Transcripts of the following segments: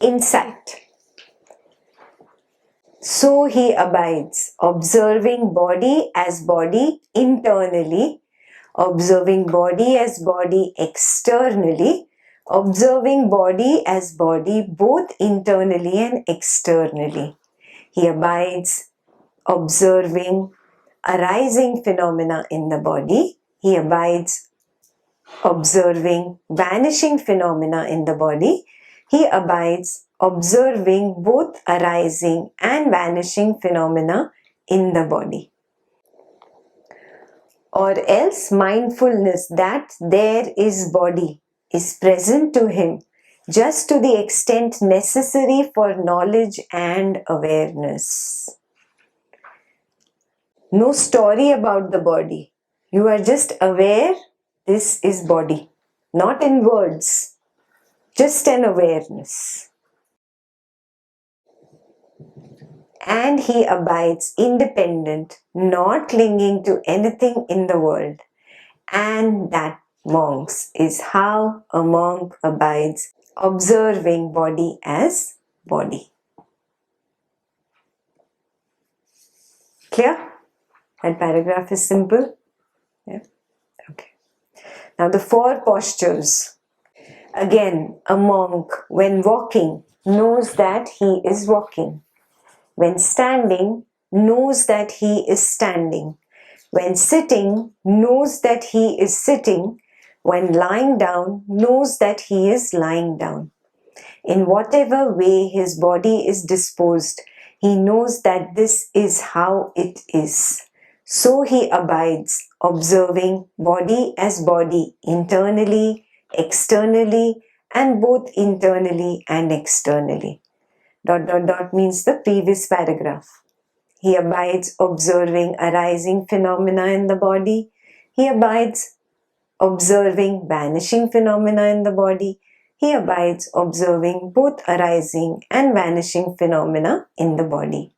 insight. So he abides, observing body as body internally, observing body as body externally, observing body as body both internally and externally. He abides, observing arising phenomena in the body. He abides, observing vanishing phenomena in the body. He abides, observing both arising and vanishing phenomena in the body. Or else mindfulness that there is body is present to him just to the extent necessary for knowledge and awareness. No story about the body. You are just aware this is body. Not in words, just an awareness. And he abides independent, not clinging to anything in the world. And that, monks, is how a monk abides, observing body as body. Clear? That paragraph is simple. Yeah? Okay. Now the 4 postures. Again, a monk, when walking, knows that he is walking. When standing, knows that he is standing. When sitting, knows that he is sitting. When lying down, knows that he is lying down. In whatever way his body is disposed, he knows that this is how it is. So he abides, observing body as body internally, externally, and both internally and externally. ... means the previous paragraph. He abides, observing arising phenomena in the body. He abides, observing vanishing phenomena in the body. He abides, observing both arising and vanishing phenomena in the body.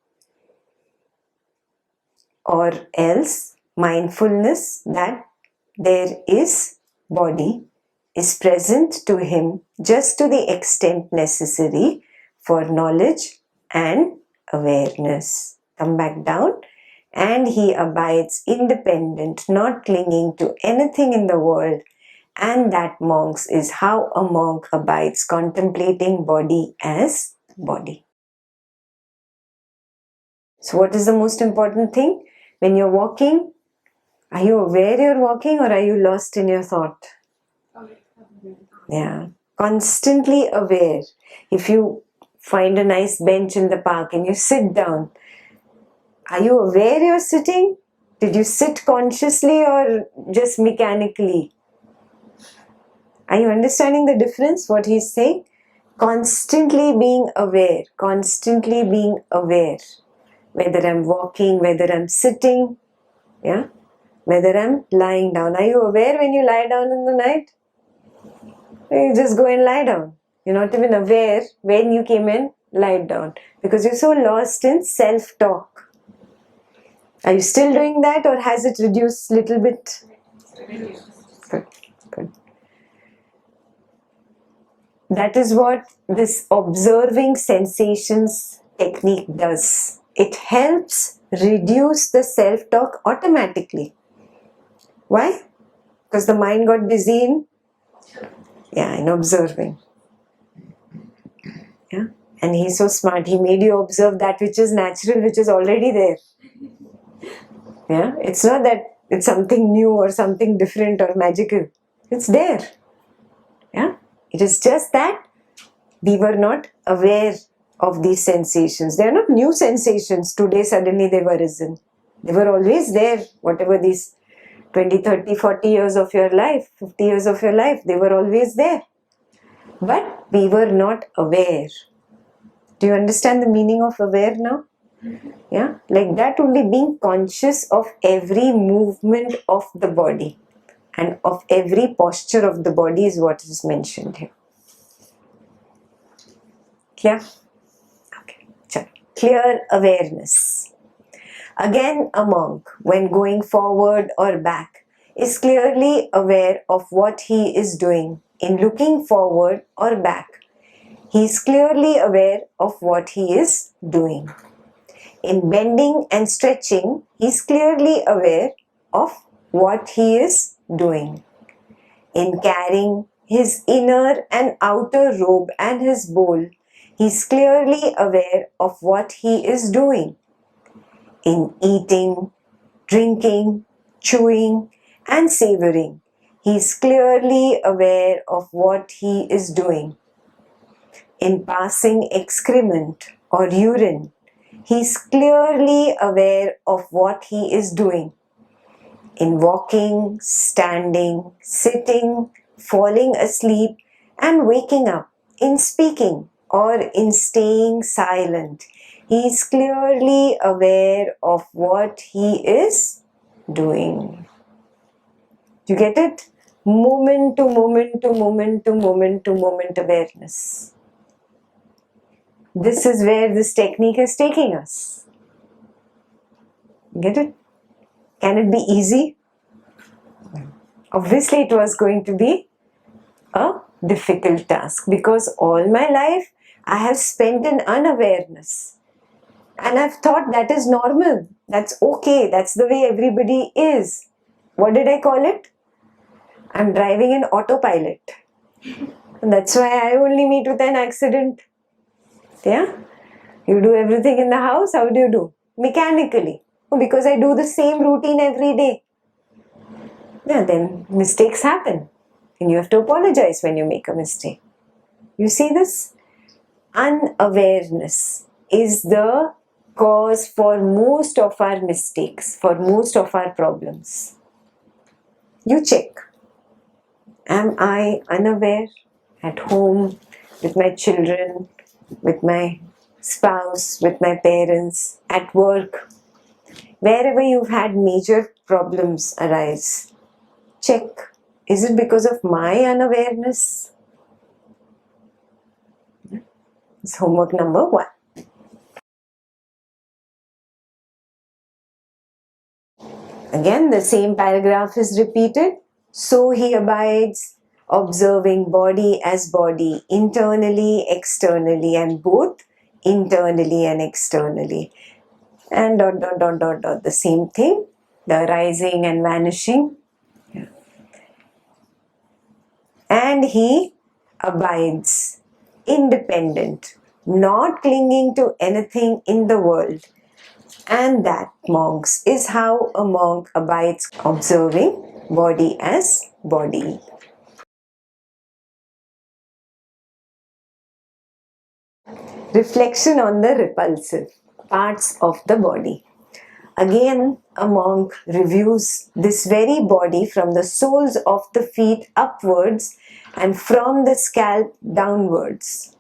Or else, mindfulness that there is body is present to him just to the extent necessary for knowledge and awareness. Come back down. And he abides independent, not clinging to anything in the world. And that, monks, is how a monk abides, contemplating body as body. So what is the most important thing? When you're walking, are you aware you're walking or are you lost in your thought? Yeah, constantly aware. If you find a nice bench in the park and you sit down, are you aware you're sitting? Did you sit consciously or just mechanically? Are you understanding the difference, what he's saying? Constantly being aware, constantly being aware. Whether I'm walking, whether I'm sitting, yeah, whether I'm lying down. Are you aware when you lie down in the night? You just go and lie down. You're not even aware when you came and lied down because you're so lost in self-talk. Are you still doing that or has it reduced a little bit? Good, good. That is what this observing sensations technique does. It helps reduce the self-talk automatically. Why? Because the mind got busy in observing. Yeah? And he's so smart. He made you observe that which is natural, which is already there. Yeah? It's not that it's something new or something different or magical. It's there. Yeah? It is just that we were not aware of these sensations. They are not new sensations. Today suddenly they were risen. They were always there. Whatever these 20, 30, 40 years of your life, 50 years of your life, they were always there. But we were not aware. Do you understand the meaning of aware now? Yeah, like that, only being conscious of every movement of the body and of every posture of the body is what is mentioned here. Clear? Okay. Clear awareness. Again, a monk, when going forward or back, is clearly aware of what he is doing in looking forward or back. he is clearly aware of what he is doing. In bending and stretching, he is clearly aware of what he is doing. In carrying his inner and outer robe and his bowl, he is clearly aware of what he is doing. In eating, drinking, chewing, and savoring, he is clearly aware of what he is doing. In passing excrement or urine, he is clearly aware of what he is doing. In walking, standing, sitting, falling asleep, and waking up, in speaking or in staying silent, he is clearly aware of what he is doing. You get it? Moment to moment to moment to moment to moment awareness. This is where this technique is taking us. Get it? Can it be easy? Obviously, it was going to be a difficult task because all my life I have spent in unawareness. And I've thought that is normal. That's okay. That's the way everybody is. What did I call it? I'm driving in autopilot. And that's why I only meet with an accident. Yeah? You do everything in the house, how do you do? Mechanically. Because I do the same routine every day. Yeah, then mistakes happen. And you have to apologize when you make a mistake. You see this? Unawareness is the cause for most of our mistakes, for most of our problems. You check. Am I unaware at home, with my children, with my spouse, with my parents, at work? Wherever you've had major problems arise, check. Is it because of my unawareness? It's homework number 1. Again, the same paragraph is repeated. So he abides, observing body as body, internally, externally, and both internally and externally. And ... the same thing, the arising and vanishing. And he abides, independent, not clinging to anything in the world. And that, monks, is how a monk abides, observing body as body. Reflection on the repulsive parts of the body. Again, a monk reviews this very body from the soles of the feet upwards and from the scalp downwards,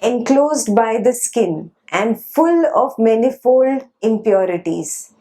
enclosed by the skin and full of manifold impurities.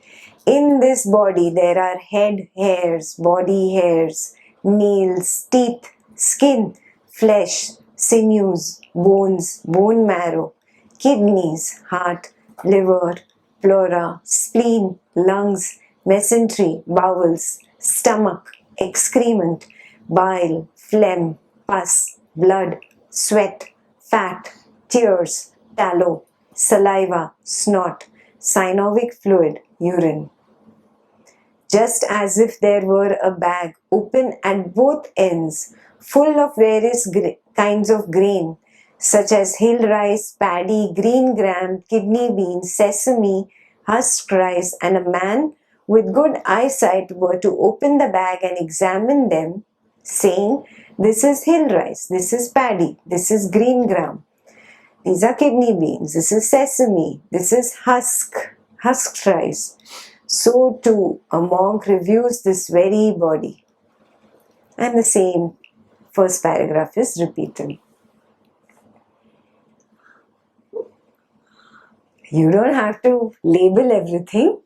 In this body there are head hairs, body hairs, nails, teeth, skin, flesh, sinews, bones, bone marrow, kidneys, heart, liver, pleura, spleen, lungs, mesentery, bowels, stomach, excrement, bile, phlegm, pus, blood, sweat, fat, tears, tallow, saliva, snot, synovic fluid, urine. Just as if there were a bag open at both ends, full of various kinds of grain, such as hill rice, paddy, green gram, kidney beans, sesame, husked rice, and a man with good eyesight were to open the bag and examine them, saying, "This is hill rice, this is paddy, this is green gram, these are kidney beans, this is sesame, this is husked rice." So too, a monk reviews this very body. And the same first paragraph is repeated. You don't have to label everything,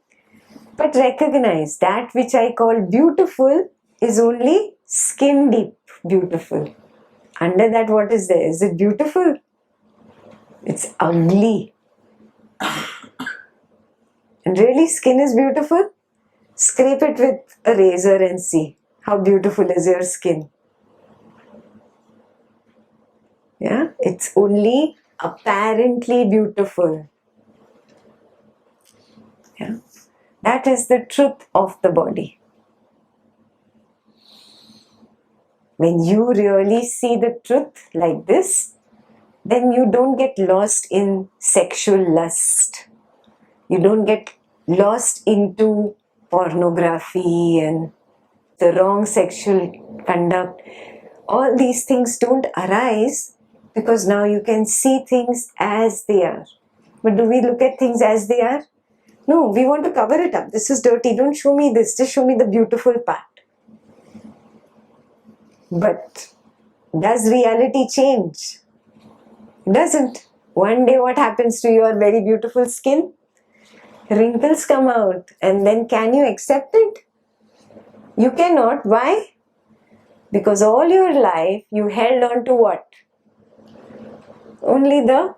but recognize that which I call beautiful is only skin deep beautiful. Under that, what is there? Is it beautiful? It's ugly. And really, skin is beautiful? Scrape it with a razor and see how beautiful is your skin. Yeah, it's only apparently beautiful. Yeah, that is the truth of the body. When you really see the truth like this, then you don't get lost in sexual lust. You don't get lost into pornography and the wrong sexual conduct. All these things don't arise because now you can see things as they are. But do we look at things as they are? No, we want to cover it up. This is dirty. Don't show me this. Just show me the beautiful part. But does reality change? It doesn't. One day what happens to your very beautiful skin? Wrinkles come out. And then can you accept it? You cannot. Why? Because all your life you held on to what? Only the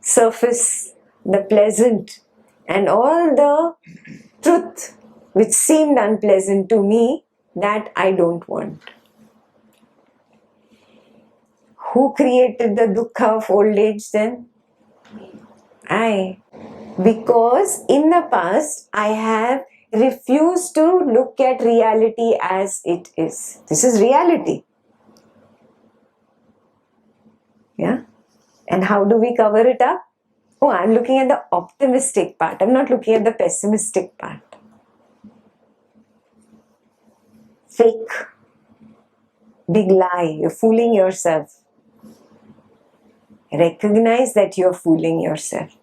surface, the pleasant, and all the truth which seemed unpleasant to me, that I don't want. Who created the dukkha of old age then? I. Because in the past I have refused to look at reality as it is. This is reality. Yeah. And how do we cover it up? Oh, I'm looking at the optimistic part. I'm not looking at the pessimistic part. Fake. Big lie. You're fooling yourself. Recognize that you're fooling yourself.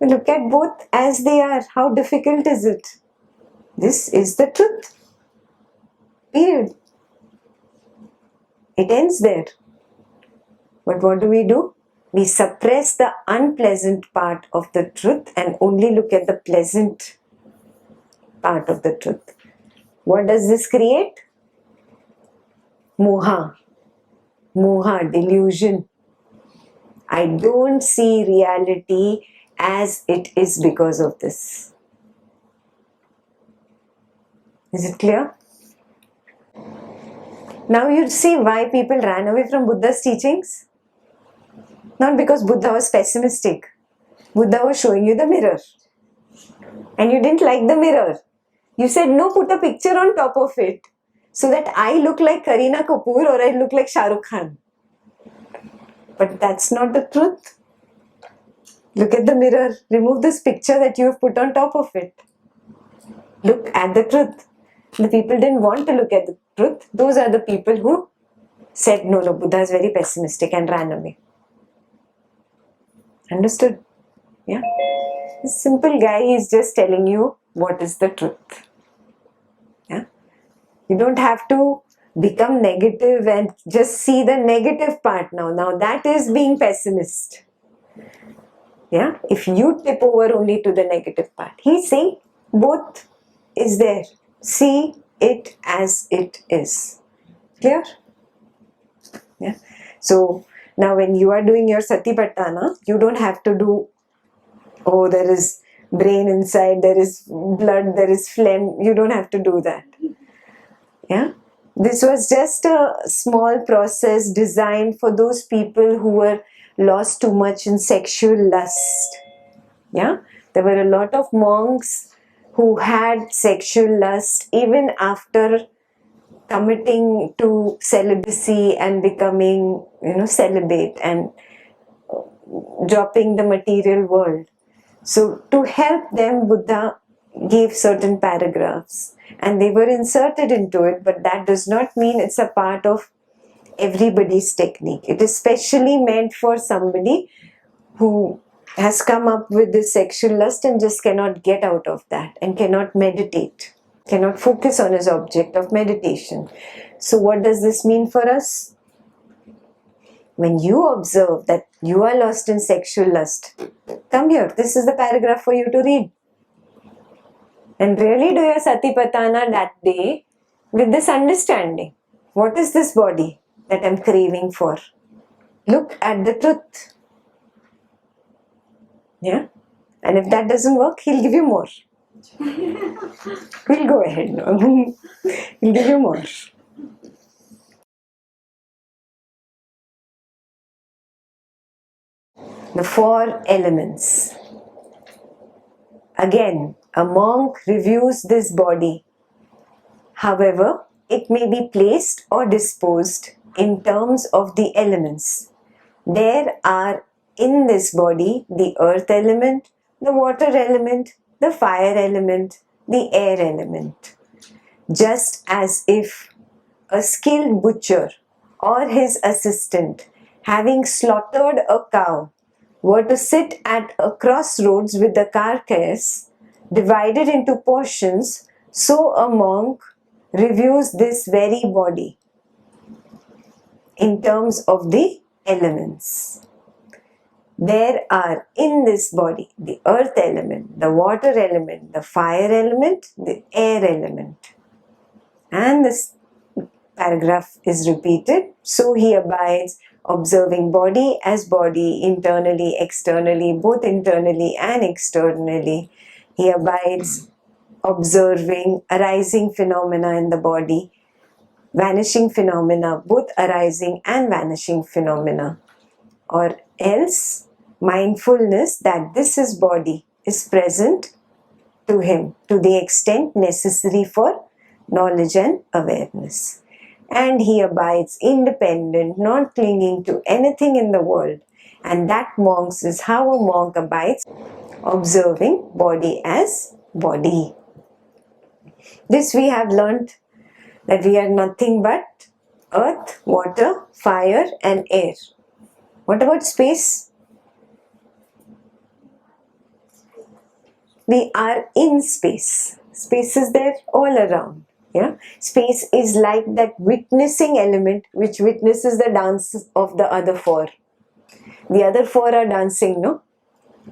Look at both as they are. How difficult is it? This is the truth. Period. It ends there. But what do? We suppress the unpleasant part of the truth and only look at the pleasant part of the truth. What does this create? Moha. Moha, delusion. I don't see reality as it is because of this. Is it clear? Now you see why people ran away from Buddha's teachings. Not because Buddha was pessimistic. Buddha was showing you the mirror. And you didn't like the mirror. You said, no, put a picture on top of it. So that I look like Kareena Kapoor or I look like Shah Rukh Khan. But that's not the truth. Look at the mirror. Remove this picture that you have put on top of it. Look at the truth. The people didn't want to look at the truth. Those are the people who said, no, Buddha is very pessimistic and ran away. Understood? Yeah? This simple guy is just telling you what is the truth. Yeah? You don't have to become negative and just see the negative part now. Now that is being pessimist. Yeah? If you tip over only to the negative part. He's saying both is there. See it as it is. Clear? Yeah. So now when you are doing your Satipatthana, you don't have to do, oh, there is brain inside, there is blood, there is phlegm. You don't have to do that. Yeah. This was just a small process designed for those people who were lost too much in sexual lust. Yeah. There were a lot of monks who had sexual lust even after committing to celibacy and becoming, celibate and dropping the material world. So to help them, Buddha gave certain paragraphs and they were inserted into it, but that does not mean it's a part of everybody's technique. It is specially meant for somebody who has come up with this sexual lust and just cannot get out of that and cannot meditate, cannot focus on his object of meditation. So what does this mean for us? When you observe that you are lost in sexual lust, come here. This is the paragraph for you to read. And really do your Satipatthana that day with this understanding. What is this body that I am craving for? Look at the truth. Yeah? And if that doesn't work, he'll give you more. We'll go ahead now. He'll give you more. the four elements. Again, a monk reviews this body. However, it may be placed or disposed in terms of the elements. There are in this body the earth element, the water element, the fire element, the air element. Just as if a skilled butcher or his assistant, having slaughtered a cow, were to sit at a crossroads with the carcass divided into portions, so a monk reviews this very body in terms of the elements. There are in this body the earth element, the water element, the fire element, the air element. And this paragraph is repeated. So he abides, observing body as body, internally, externally, both internally and externally. He abides, observing arising phenomena in the body, vanishing phenomena, both arising and vanishing phenomena. Or else, mindfulness that this is body is present to him to the extent necessary for knowledge and awareness. And he abides independent, not clinging to anything in the world. And that, monks, is how a monk abides, observing body as body. This we have learnt, that we are nothing but earth, water, fire and air. What about space? We are in space. Space is there all around. Yeah? Space is like that witnessing element which witnesses the dance of the other four. The other four are dancing, no?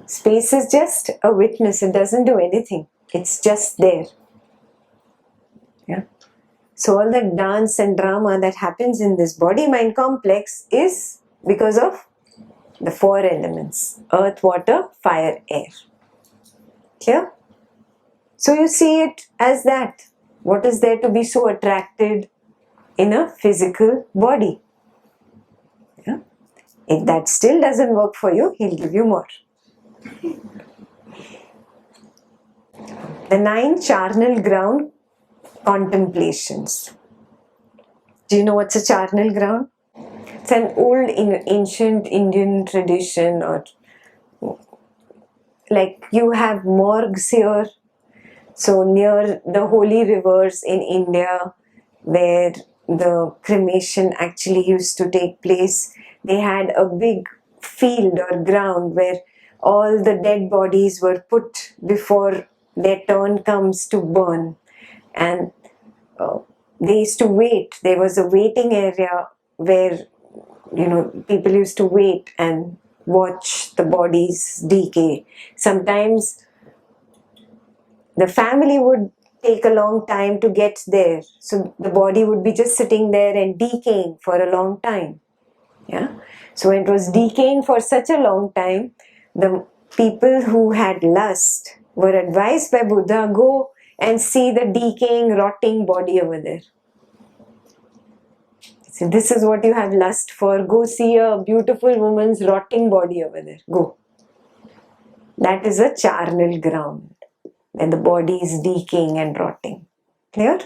Space is just a witness. It doesn't do anything. It's just there. Yeah? So all the dance and drama that happens in this body-mind complex is because of the four elements: earth, water, fire, air. Clear? So you see it as that. What is there to be so attracted in a physical body? Yeah? If that still doesn't work for you, he'll give you more. The 9 charnel ground contemplations. Do you know what's a charnel ground? It's an old ancient Indian tradition, or like you have morgues here. So near the holy rivers in India, where the cremation actually used to take place, they had a big field or ground where all the dead bodies were put before their turn comes to burn. And they used to wait. There was a waiting area where, people used to wait and watch the bodies decay. Sometimes the family would take a long time to get there. So the body would be just sitting there and decaying for a long time. Yeah. So when it was decaying for such a long time, the people who had lust were advised by Buddha, go and see the decaying, rotting body over there. So this is what you have lust for. Go see a beautiful woman's rotting body over there. Go. That is a charnel ground, when the body is decaying and rotting. Clear?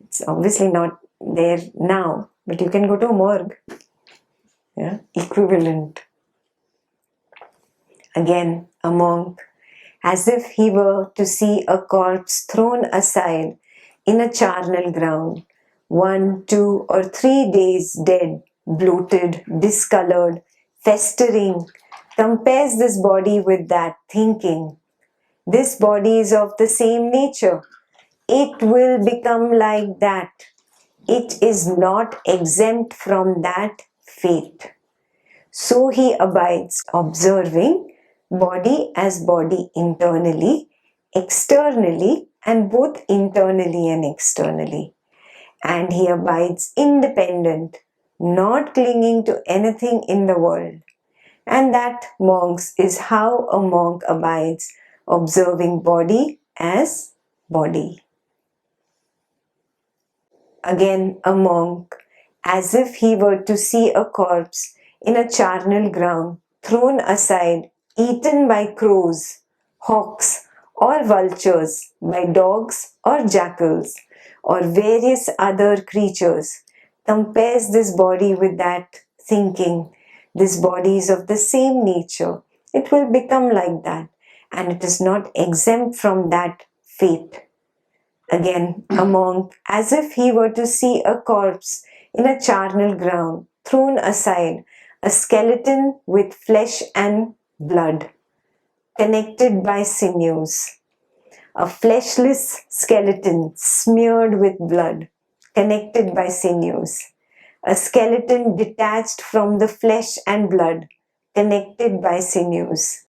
It's obviously not there now, but you can go to a morgue. Yeah? Equivalent. Again, a monk, as if he were to see a corpse thrown aside in a charnel ground, 1, 2 or 3 days dead, bloated, discolored, festering, compares this body with that, thinking, this body is of the same nature. It will become like that. It is not exempt from that fate. So he abides, observing body as body internally, externally, and both internally and externally. And he abides independent, not clinging to anything in the world. And that, monks, is how a monk abides, observing body as body. Again, a monk, as if he were to see a corpse in a charnel ground, thrown aside, eaten by crows, hawks, or vultures, by dogs or jackals, or various other creatures, compares this body with that, thinking this body is of the same nature, it will become like that, and it is not exempt from that fate. Again, a monk, as if he were to see a corpse in a charnel ground, thrown aside, a skeleton with flesh and blood, connected by sinews, a fleshless skeleton smeared with blood, connected by sinews, a skeleton detached from the flesh and blood, connected by sinews,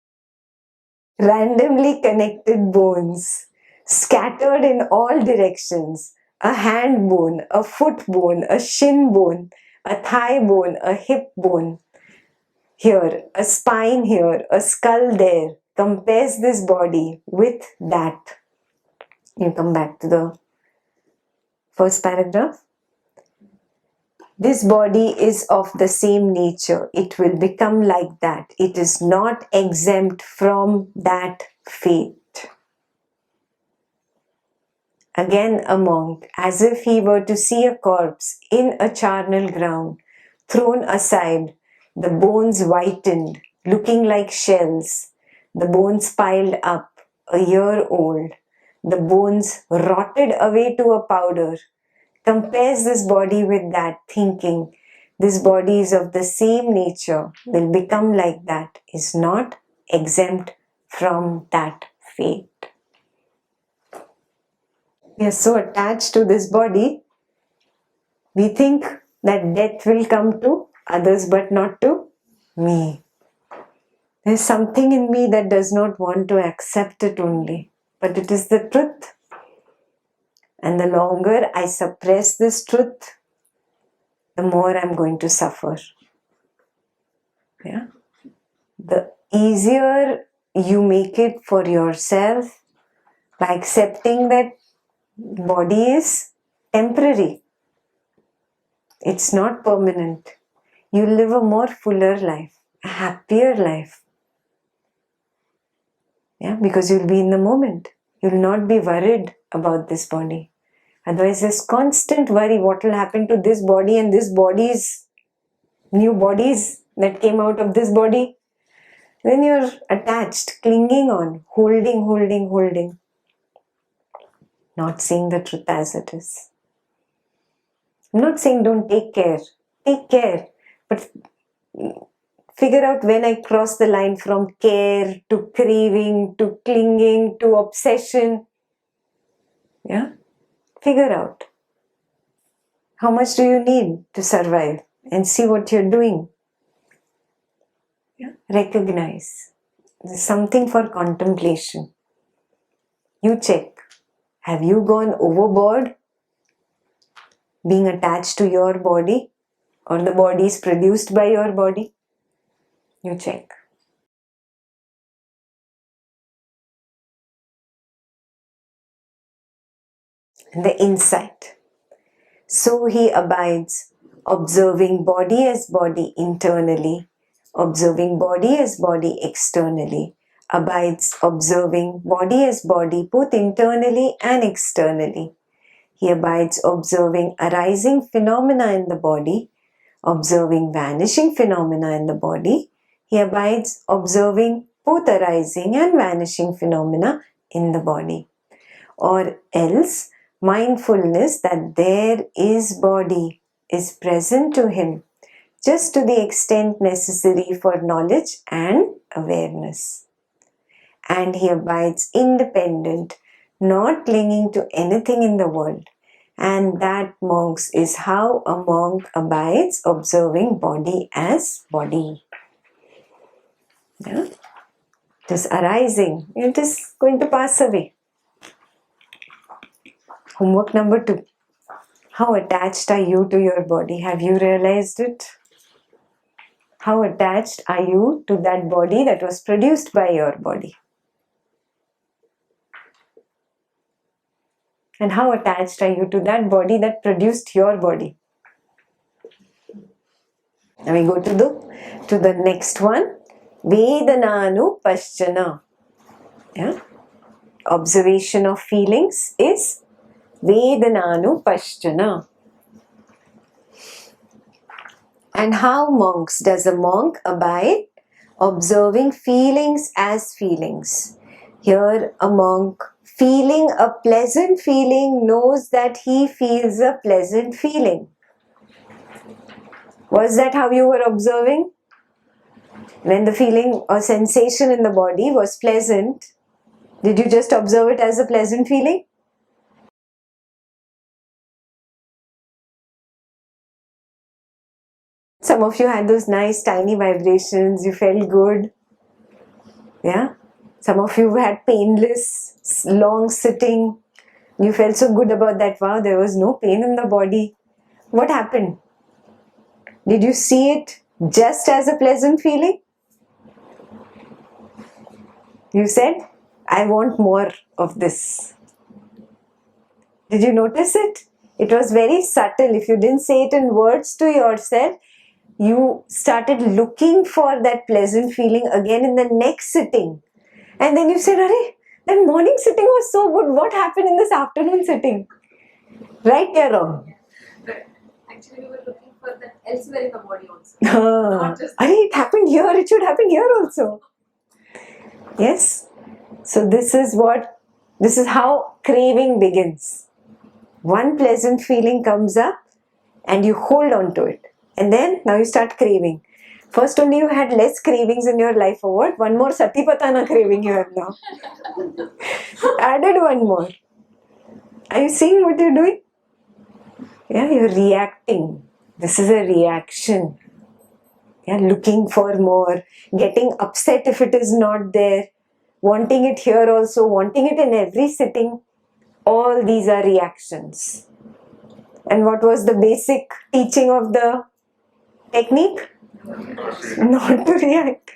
randomly connected bones, scattered in all directions, a hand bone, a foot bone, a shin bone, a thigh bone, a hip bone, here, a spine here, a skull there, compares this body with that. You come back to the first paragraph. This body is of the same nature. It will become like that. It is not exempt from that fate. Again, a monk, as if he were to see a corpse in a charnel ground, thrown aside, the bones whitened, looking like shells, the bones piled up, a year old, the bones rotted away to a powder, compares this body with that, thinking this body is of the same nature, will become like that, is not exempt from that fate. We are so attached to this body, we think that death will come to others but not to me. There's something in me that does not want to accept it only, but it is the truth. And the longer I suppress this truth, the more I'm going to suffer. Yeah? The easier you make it for yourself by accepting that body is temporary. It's not permanent. You live a more fuller life, a happier life. Yeah, because you'll be in the moment. You'll not be worried about this body. Otherwise, there's constant worry what will happen to this body and this body's new bodies that came out of this body. Then you're attached, clinging on, holding. Not seeing the truth as it is. I'm not saying don't take care. Take care. But figure out when I cross the line from care to craving to clinging to obsession. Yeah? Figure out. How much do you need to survive? And see what you're doing. Yeah? Recognize. There's something for contemplation. You check. Have you gone overboard being attached to your body, or the body is produced by your body? You check. And the insight. So he abides, observing body as body internally, observing body as body externally, abides observing body as body both internally and externally. He abides observing arising phenomena in the body, observing vanishing phenomena in the body. He abides observing both arising and vanishing phenomena in the body. Or else, mindfulness that there is body is present to him just to the extent necessary for knowledge and awareness. And he abides independent, not clinging to anything in the world. And that, monks, is how a monk abides, observing body as body. Yeah? It is arising. It is going to pass away. Homework number 2. How attached are you to your body? Have you realized it? How attached are you to that body that was produced by your body? And how attached are you to that body that produced your body? Now we go to the next one. Vedananu paschana. Yeah? Observation of feelings is Vedananu paschana. And how monks? Does a monk abide? Observing feelings as feelings. Here a monk feeling a pleasant feeling knows that he feels a pleasant feeling. Was that how you were observing? When the feeling or sensation in the body was pleasant, did you just observe it as a pleasant feeling? Some of you had those nice tiny vibrations, you felt good. Yeah? Some of you had painless, long sitting. You felt so good about that. Wow, there was no pain in the body. What happened? Did you see it just as a pleasant feeling? You said, I want more of this. Did you notice it? It was very subtle. If you didn't say it in words to yourself, you started looking for that pleasant feeling again in the next sitting. And then you said, Arey, that morning sitting was so good. What happened in this afternoon sitting? Right or wrong? Right. Actually, we were looking for that elsewhere in the body also. Not just Arey, it happened here. It should happen here also. Yes. So this is how craving begins. One pleasant feeling comes up and you hold on to it. And then now you start craving. First only you had less cravings in your life or what? One more Satipatthana craving you have now. Added one more. Are you seeing what you're doing? Yeah, you're reacting. This is a reaction. Yeah, looking for more. Getting upset if it is not there. Wanting it here also. Wanting it in every sitting. All these are reactions. And what was the basic teaching of the technique? Not to react.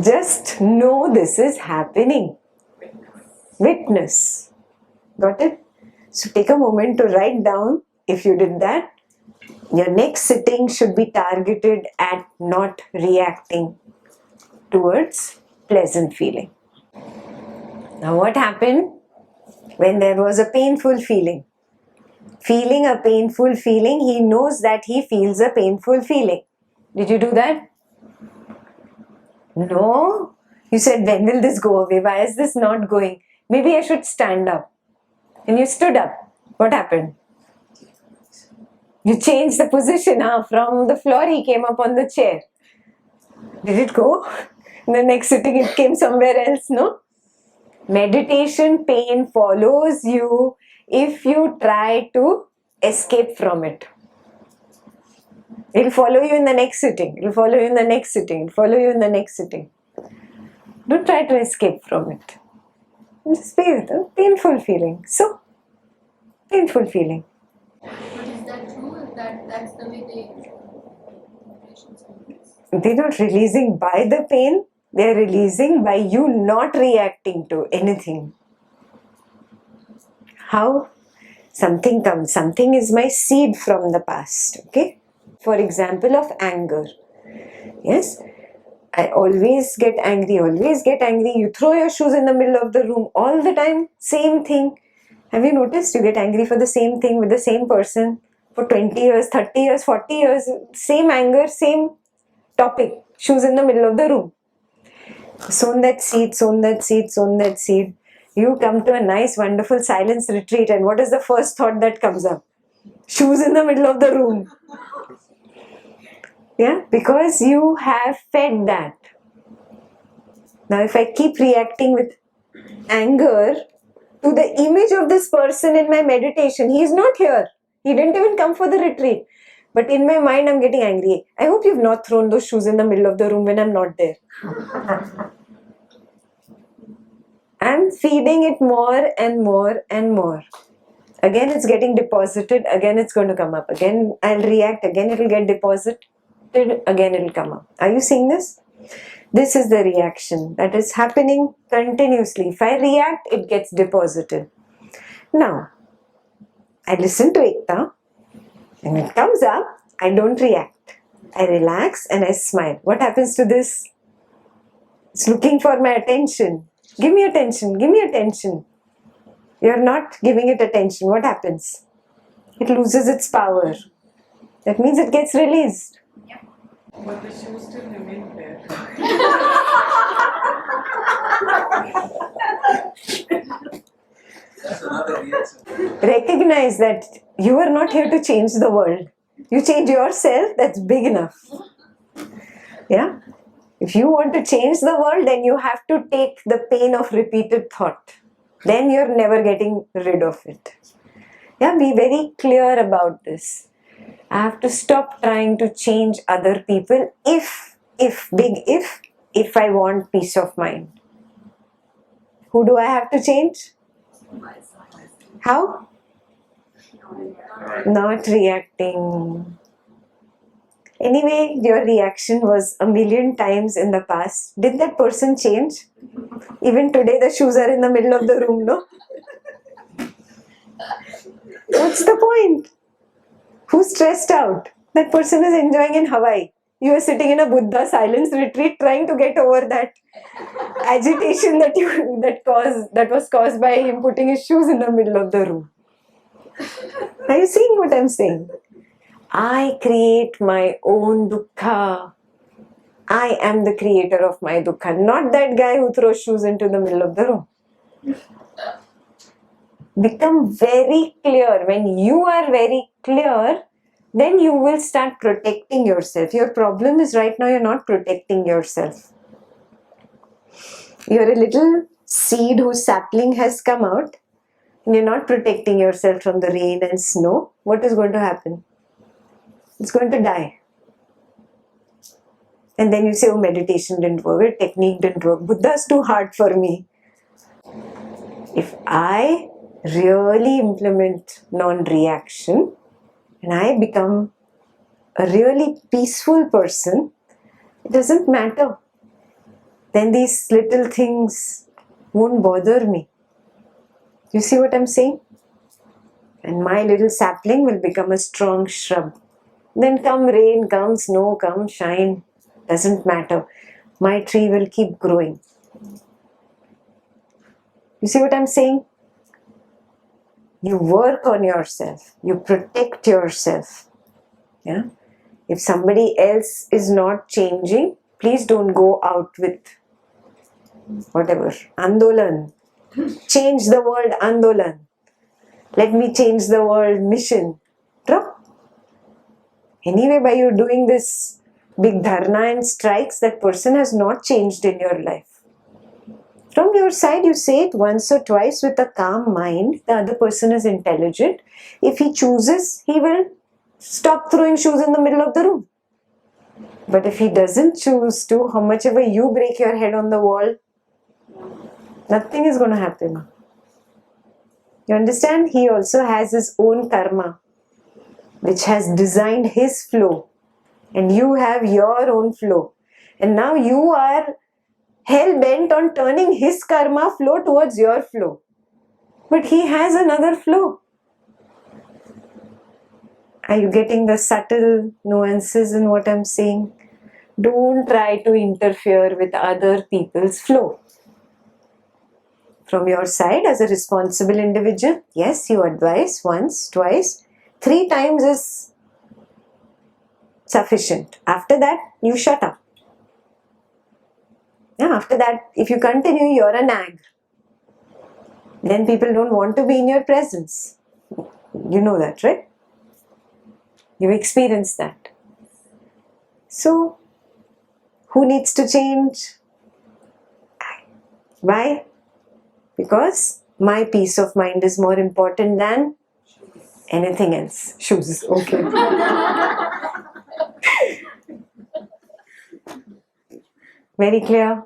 Just know this is happening. Witness. Got it? So take a moment to write down if you did that. Your next sitting should be targeted at not reacting towards pleasant feeling. Now what happened when there was a painful feeling? Feeling a painful feeling, he knows that he feels a painful feeling. Did you do that? No. You said, when will this go away? Why is this not going? Maybe I should stand up. And you stood up. What happened? You changed the position. From the floor, he came up on the chair. Did it go? In the next sitting, it came somewhere else, no? Meditation pain follows you if you try to escape from it. It will follow you in the next sitting. It will follow you in the next sitting. It will follow you in the next sitting. Don't try to escape from it. Just be with a painful feeling. So, painful feeling. But is that true? That's the way they They're not releasing by the pain. They're releasing by you not reacting to anything. How? Something comes. Something is my seed from the past. Okay? For example, of anger. Yes? I always get angry. You throw your shoes in the middle of the room all the time. Same thing. Have you noticed? You get angry for the same thing with the same person for 20 years, 30 years, 40 years. Same anger, same topic. Shoes in the middle of the room. Sown that seed, sown that seed, sown that seed. You come to a nice, wonderful silence retreat, and what is the first thought that comes up? Shoes in the middle of the room. Yeah, because you have fed that. Now, if I keep reacting with anger to the image of this person in my meditation, he is not here. He didn't even come for the retreat. But in my mind, I'm getting angry. I hope you've not thrown those shoes in the middle of the room when I'm not there. I'm feeding it more and more and more. Again, it's getting deposited. Again, it's going to come up. Again, I'll react. Again, it will get deposited. Again, it will come up. Are you seeing this? This is the reaction that is happening continuously. If I react, it gets deposited. Now, I listen to Ekta. When it comes up, I don't react. I relax and I smile. What happens to this? It's looking for my attention. Give me attention, give me attention. You're not giving it attention. What happens? It loses its power. That means it gets released. But the shoes still remain there. That's another reaction. Recognize that you are not here to change the world. You change yourself, that's big enough. Yeah? If you want to change the world, then you have to take the pain of repeated thought. Then you're never getting rid of it. Yeah, be very clear about this. I have to stop trying to change other people if I want peace of mind. Who do I have to change? How? Not reacting. Anyway, your reaction was a million times in the past. Did that person change? Even today the shoes are in the middle of the room, no? What's the point? Who's stressed out? That person is enjoying in Hawaii. You are sitting in a Buddha silence retreat trying to get over that agitation that was caused by him putting his shoes in the middle of the room. Are you seeing what I'm saying? I create my own dukkha. I am the creator of my dukkha, not that guy who throws shoes into the middle of the room. Become very clear. When you are very clear, then you will start protecting yourself. Your problem is right now you're not protecting yourself. You're a little seed whose sapling has come out and you're not protecting yourself from the rain and snow. What is going to happen? It's going to die. And then you say, oh, meditation didn't work, technique didn't work, Buddha's too hard for me. If I really implement non-reaction and I become a really peaceful person, it doesn't matter. Then these little things won't bother me. You see what I'm saying? And my little sapling will become a strong shrub. Then come rain, come snow, come shine. Doesn't matter. My tree will keep growing. You see what I'm saying? You work on yourself. You protect yourself. Yeah? If somebody else is not changing, please don't go out with whatever. Andolan. Change the world, Andolan. Let me change the world, mission. Drop. Anyway, by you doing this big dharna and strikes, that person has not changed in your life. From your side, you say it once or twice with a calm mind. The other person is intelligent. If he chooses, he will stop throwing shoes in the middle of the room. But if he doesn't choose to, how much ever you break your head on the wall, nothing is going to happen. You understand? He also has his own karma, which has designed his flow. And you have your own flow. And now you are hell-bent on turning his karma flow towards your flow. But he has another flow. Are you getting the subtle nuances in what I'm saying? Don't try to interfere with other people's flow. From your side, as a responsible individual, yes, you advise once, twice, 3 times is sufficient. After that, you shut up. Yeah, after that, if you continue, you're a nag. Then people don't want to be in your presence. You know that, right? You've experienced that. So, who needs to change? Why? Because my peace of mind is more important than anything else. Shoes, okay. Very clear?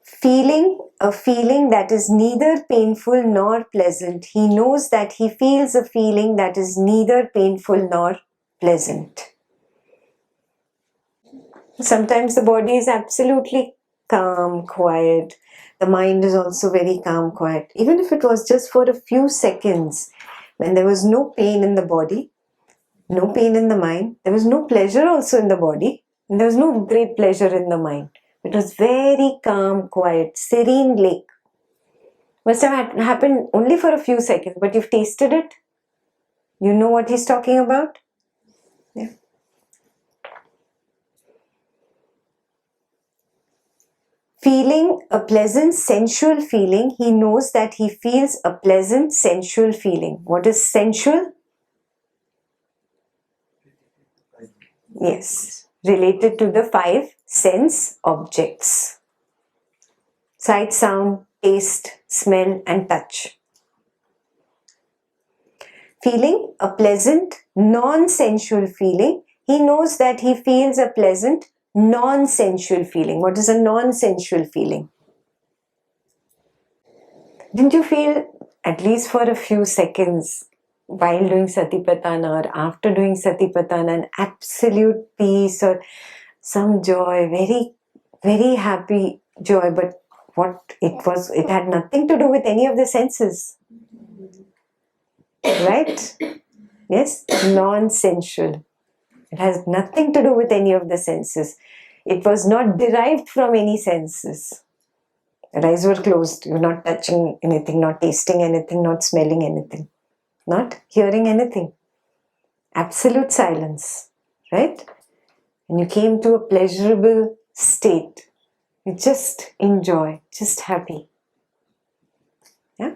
Feeling a feeling that is neither painful nor pleasant. He knows that he feels a feeling that is neither painful nor pleasant. Sometimes the body is absolutely calm, quiet. The mind is also very calm, quiet. Even if it was just for a few seconds, when there was no pain in the body, No pain in the mind. There was no pleasure also in the body. And there was no great pleasure in the mind. It was very calm, quiet, serene lake. Must have happened only for a few seconds, but you've tasted it. You know what he's talking about? Yeah. Feeling a pleasant sensual feeling, he knows that he feels a pleasant sensual feeling. What is sensual? Yes, related to the 5 sense objects. Sight, sound, taste, smell and touch. Feeling a pleasant non-sensual feeling, he knows that he feels a pleasant non-sensual feeling. What is a non-sensual feeling? Didn't you feel, at least for a few seconds, while doing Satipatthana or after doing Satipatthana, an absolute peace or some joy, very, very happy joy, but what it was, it had nothing to do with any of the senses. Right? Yes? Non-sensual. It has nothing to do with any of the senses. It was not derived from any senses. Your eyes were closed. You're not touching anything, not tasting anything, not smelling anything, not hearing anything. Absolute silence. Right? And you came to a pleasurable state. You just enjoy, just happy. Yeah?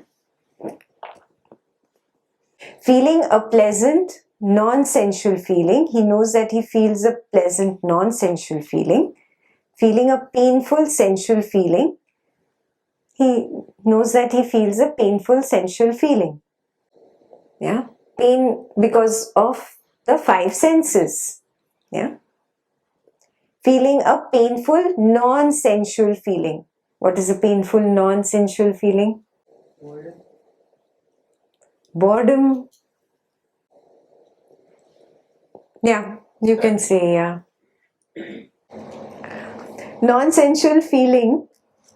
Feeling a pleasant non-sensual feeling, he knows that he feels a pleasant non-sensual feeling. Feeling a painful sensual feeling, he knows that he feels a painful sensual feeling. Yeah, pain because of the 5 senses. Yeah, feeling a painful non-sensual feeling. What is a painful non-sensual feeling? Boredom. Yeah, you can say, yeah. Non-sensual feeling,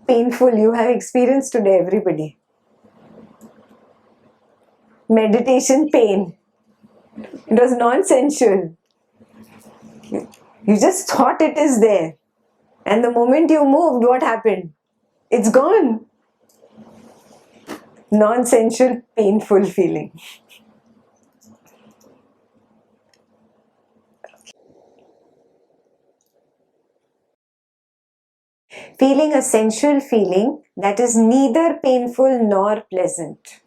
painful, you have experienced today, everybody. Meditation pain. It was non-sensual. You just thought it is there. And the moment you moved, what happened? It's gone. Non-sensual, painful feeling. Feeling a sensual feeling that is neither painful nor pleasant.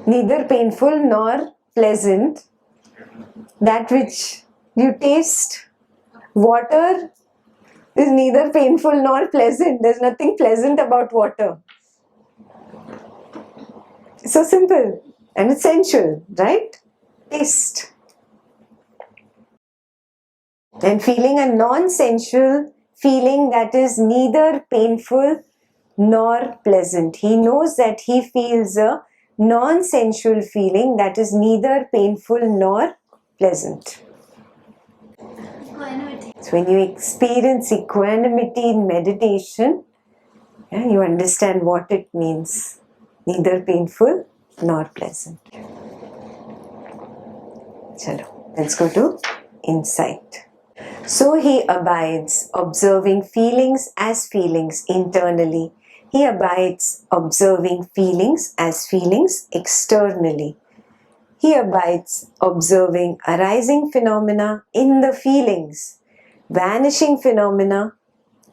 Neither painful nor pleasant. That which you taste, water, is neither painful nor pleasant. There's nothing pleasant about water. It's so simple. And it's sensual, right? Taste. And feeling a non-sensual feeling that is neither painful nor pleasant. He knows that he feels a non-sensual feeling that is neither painful nor pleasant. So when you experience equanimity in meditation, you understand what it means. Neither painful nor pleasant. Chalo, let's go to insight. So he abides, observing feelings as feelings internally. He abides, observing feelings as feelings externally. He abides, observing arising phenomena in the feelings, vanishing phenomena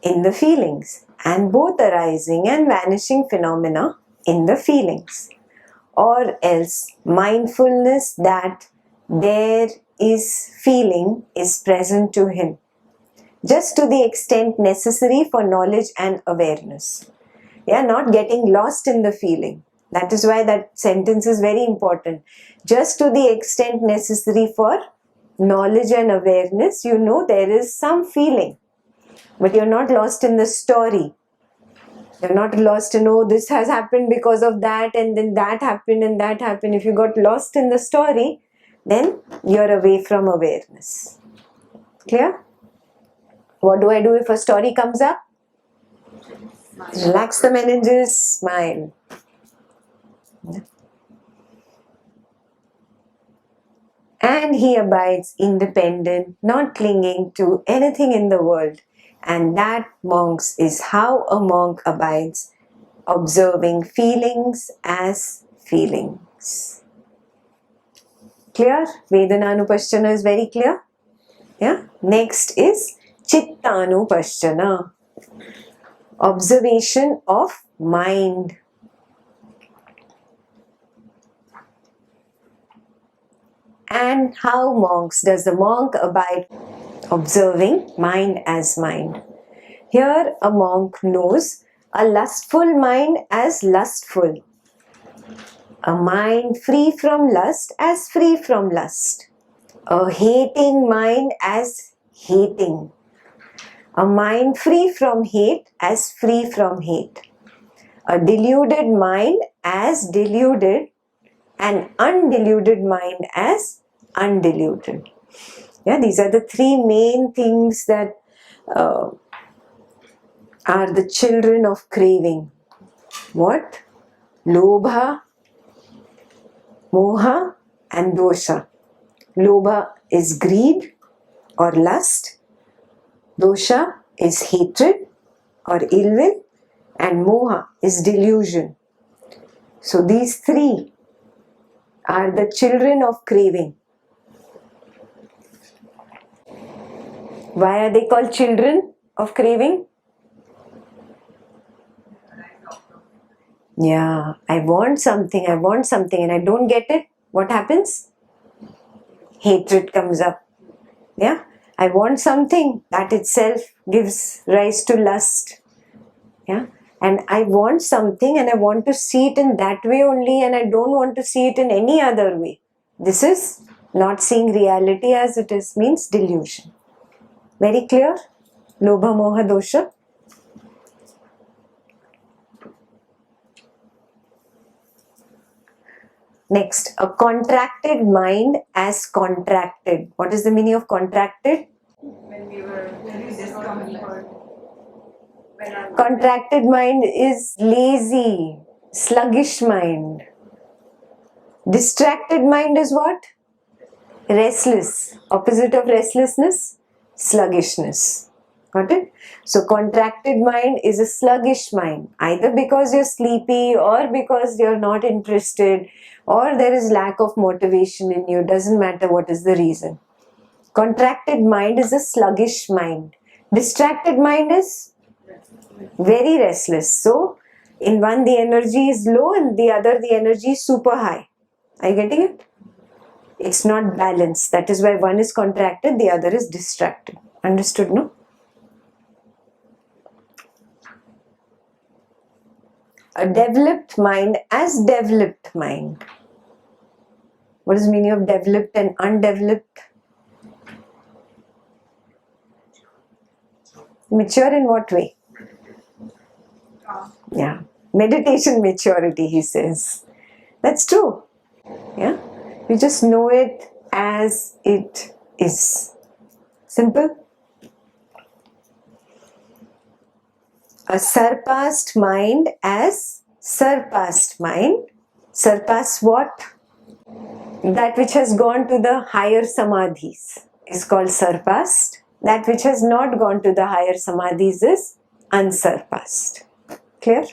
in the feelings, and both arising and vanishing phenomena in the feelings. Or else mindfulness that there is feeling is present to him, just to the extent necessary for knowledge and awareness. Yeah, not getting lost in the feeling. That is why that sentence is very important. Just to the extent necessary for knowledge and awareness, you know there is some feeling, but you're not lost in the story. You're not lost in, oh, this has happened because of that, and then that happened and that happened. If you got lost in the story, then you're away from awareness. Clear? What do I do if a story comes up? Relax the meninges, smile. And he abides independent, not clinging to anything in the world. And that, monks, is how a monk abides, observing feelings as feelings. Clear? Vedananupasthana is very clear. Yeah. Next is Chittanupasthana, observation of mind. And how, monks, does the monk abide, observing mind as mind? Here a monk knows a lustful mind as lustful, a mind free from lust as free from lust, a hating mind as hating, a mind free from hate as free from hate, a deluded mind as deluded, an undeluded mind as undeluded. Yeah, these are the three main things that are the children of craving. What? Lobha, moha and dosha. Lobha is greed or lust, dosha is hatred or ill will, and moha is delusion. So these three are the children of craving. Why are they called children of craving? Yeah, I want something and I don't get it. What happens? Hatred comes up. Yeah, I want something, that itself gives rise to lust. Yeah, and I want something and I want to see it in that way only, and I don't want to see it in any other way. This is not seeing reality as it is, means delusion. Very clear? Lobha, moha, dosha. Next, a contracted mind as contracted. What is the meaning of contracted? When we were very discomfort. Contracted mind is lazy, sluggish mind. Distracted mind is what? Restless. Opposite of restlessness? Sluggishness. Got it? So contracted mind is a sluggish mind, either because you're sleepy or because you're not interested or there is lack of motivation in you. Doesn't matter what is the reason. Contracted mind is a sluggish mind. Distracted mind is very restless. So in one the energy is low and the other the energy is super high. Are you getting it? It's not balanced. That is why one is contracted, the other is distracted. Understood, no? A developed mind as developed mind. What is the meaning of developed and undeveloped? Mature in what way? Yeah. Meditation maturity, he says. That's true. Yeah. You just know it as it is. Simple. A surpassed mind as surpassed mind. Surpass what? That which has gone to the higher samadhis is called surpassed. That which has not gone to the higher samadhis is unsurpassed. Clear?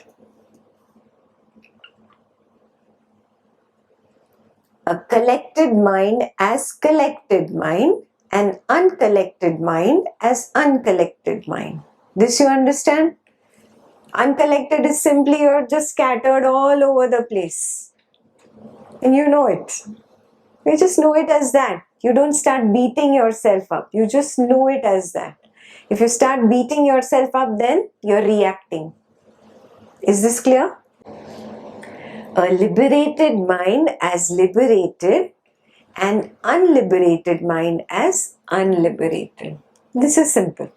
A collected mind as collected mind, and uncollected mind as uncollected mind. This you understand? Uncollected is simply you're just scattered all over the place. And you know it. You just know it as that. You don't start beating yourself up. You just know it as that. If you start beating yourself up, then you're reacting. Is this clear? A liberated mind as liberated and unliberated mind as unliberated. This is simple.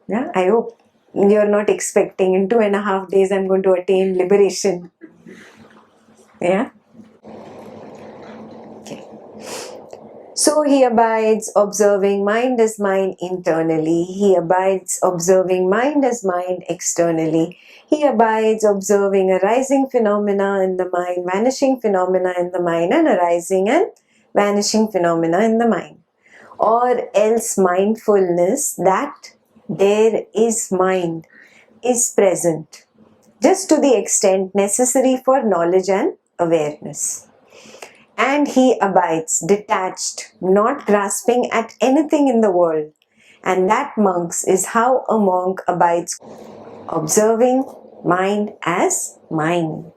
Yeah, I hope you're not expecting in 2.5 days I'm going to attain liberation. Yeah. Okay. So he abides observing mind as mind internally. He abides observing mind as mind externally. He abides observing arising phenomena in the mind, vanishing phenomena in the mind, and arising and vanishing phenomena in the mind. Or else mindfulness, that there is mind, is present, just to the extent necessary for knowledge and awareness. And he abides detached, not grasping at anything in the world. And that, monks, is how a monk abides, observing mind as mind.